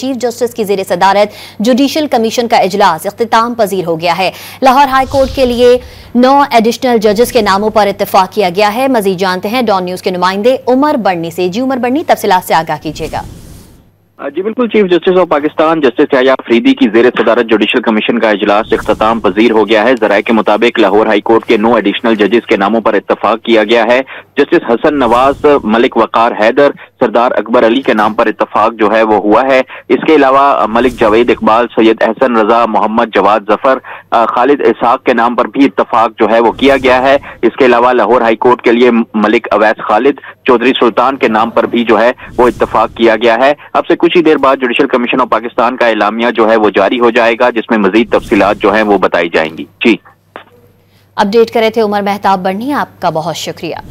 Chief justice की जेर सदारत जुडिशल कमीशन का इजलास इख्तिताम पजीर हो गया है। लाहौर हाई कोर्ट के लिए 9 एडिशनल जजेस के नामों पर इत्तेफाक किया गया है। मजीद जानते हैं डॉन न्यूज के नुमाइंदे उमर बढ़नी से। जी उमर बढ़नी, तफसीलात से आगाह कीजिएगा। जी बिल्कुल, chief justice of Pakistan justice Yahya Afridi की जेर सदारत जुडिशल कमीशन का इजलास इख्तिताम पजीर हो गया है। जराये के मुताबिक लाहौर हाई कोर्ट के 9 एडिशनल जजेस के नामों पर इत्तफाक किया गया है। जस्टिस हसन नवाज, मलिक वकार हैदर, सरदार अकबर अली के नाम पर इत्तफाक जो है वो हुआ है। इसके अलावा मलिक जावेद इकबाल, सैयद अहसन रजा, मोहम्मद जवाद जफर, खालिद इसहाक के नाम पर भी इत्तफाक जो है वो किया गया है। इसके अलावा लाहौर हाई कोर्ट के लिए मलिक अवैस खालिद, चौधरी सुल्तान के नाम पर भी जो है वो इत्तफाक किया गया है। अब से कुछ ही देर बाद जुडिशल कमीशन ऑफ पाकिस्तान का एलामिया जो है वो जारी हो जाएगा, जिसमें मजीद तफसीलात जो है वो बताई जाएंगी। जी अपडेट करे थे उमर मेहताब बढ़नी, आपका बहुत शुक्रिया।